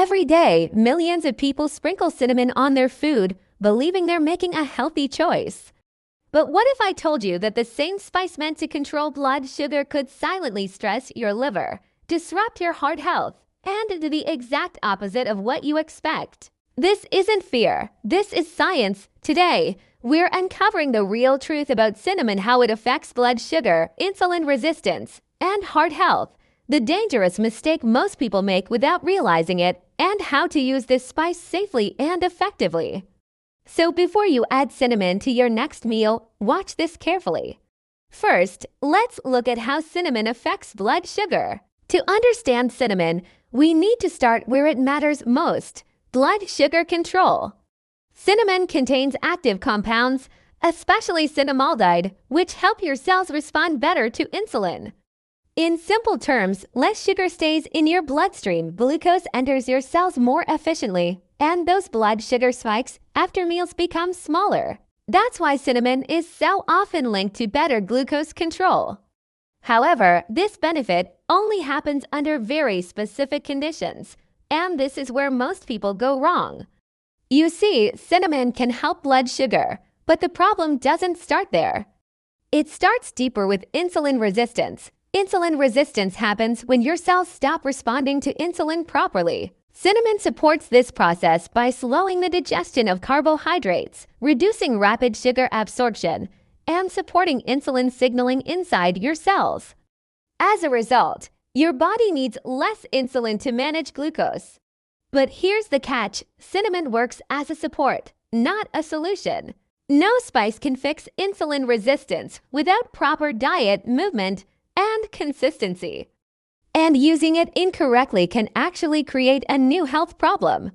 Every day, millions of people sprinkle cinnamon on their food, believing they're making a healthy choice. But what if I told you that the same spice meant to control blood sugar could silently stress your liver, disrupt your heart health, and do the exact opposite of what you expect? This isn't fear. This is science. Today, we're uncovering the real truth about cinnamon, how it affects blood sugar, insulin resistance, and heart health, the dangerous mistake most people make without realizing it, and how to use this spice safely and effectively. So before you add cinnamon to your next meal, watch this carefully. First, let's look at how cinnamon affects blood sugar. To understand cinnamon, we need to start where it matters most: blood sugar control. Cinnamon contains active compounds, especially cinnamaldehyde, which help your cells respond better to insulin. In simple terms, less sugar stays in your bloodstream, glucose enters your cells more efficiently, and those blood sugar spikes after meals become smaller. That's why cinnamon is so often linked to better glucose control. However, this benefit only happens under very specific conditions, and this is where most people go wrong. You see, cinnamon can help blood sugar, but the problem doesn't start there. It starts deeper with insulin resistance. Insulin resistance happens when your cells stop responding to insulin properly. Cinnamon supports this process by slowing the digestion of carbohydrates, reducing rapid sugar absorption, and supporting insulin signaling inside your cells. As a result, your body needs less insulin to manage glucose. But here's the catch: cinnamon works as a support, not a solution. No spice can fix insulin resistance without proper diet, movement, and consistency. And using it incorrectly can actually create a new health problem.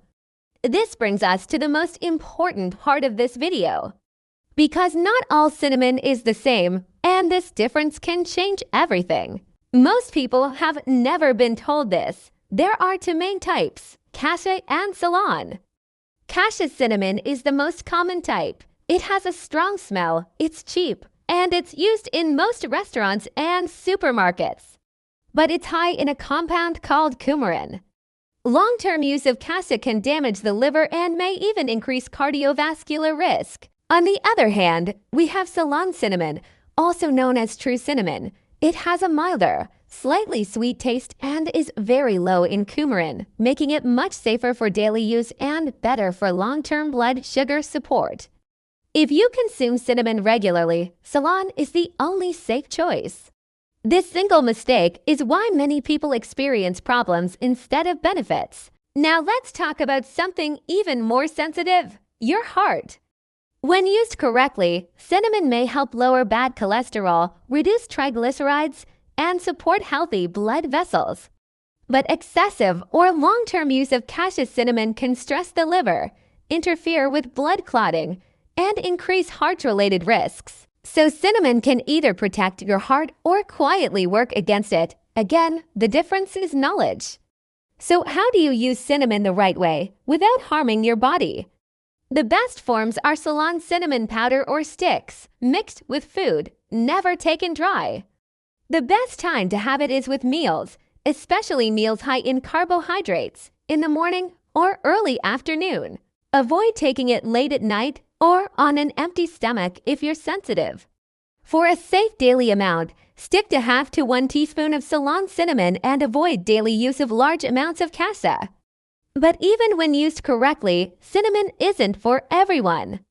This brings us to the most important part of this video. Because not all cinnamon is the same, and this difference can change everything. Most people have never been told this. There are two main types: Cassia and Ceylon. Cassia cinnamon is the most common type. It has a strong smell, it's cheap, and it's used in most restaurants and supermarkets. But it's high in a compound called coumarin. Long-term use of cassia can damage the liver and may even increase cardiovascular risk. On the other hand, we have Ceylon cinnamon, also known as true cinnamon. It has a milder, slightly sweet taste and is very low in coumarin, making it much safer for daily use and better for long-term blood sugar support. If you consume cinnamon regularly, Ceylon is the only safe choice. This single mistake is why many people experience problems instead of benefits. Now let's talk about something even more sensitive: your heart. When used correctly, cinnamon may help lower bad cholesterol, reduce triglycerides, and support healthy blood vessels. But excessive or long-term use of cassia cinnamon can stress the liver, interfere with blood clotting, and increase heart-related risks. So cinnamon can either protect your heart or quietly work against it. Again, the difference is knowledge. So how do you use cinnamon the right way without harming your body? The best forms are Ceylon cinnamon powder or sticks, mixed with food, never taken dry. The best time to have it is with meals, especially meals high in carbohydrates, in the morning or early afternoon. Avoid taking it late at night or on an empty stomach if you're sensitive. For a safe daily amount, stick to half to 1 teaspoon of Ceylon cinnamon and avoid daily use of large amounts of cassia. But even when used correctly, cinnamon isn't for everyone.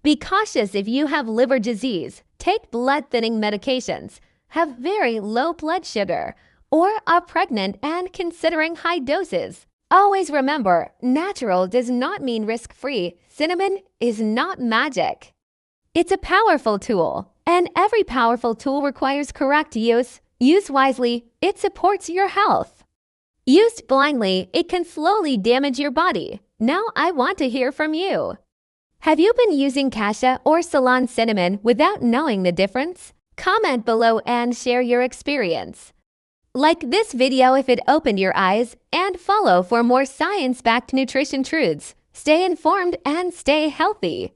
Be cautious if you have liver disease, take blood-thinning medications, have very low blood sugar, or are pregnant and considering high doses. Always remember, natural does not mean risk-free. Cinnamon is not magic. It's a powerful tool, and every powerful tool requires correct use. Use wisely, it supports your health. Used blindly, it can slowly damage your body. Now I want to hear from you. Have you been using cassia or Ceylon cinnamon without knowing the difference? Comment below and share your experience. Like this video if it opened your eyes, and follow for more science-backed nutrition truths. Stay informed and stay healthy.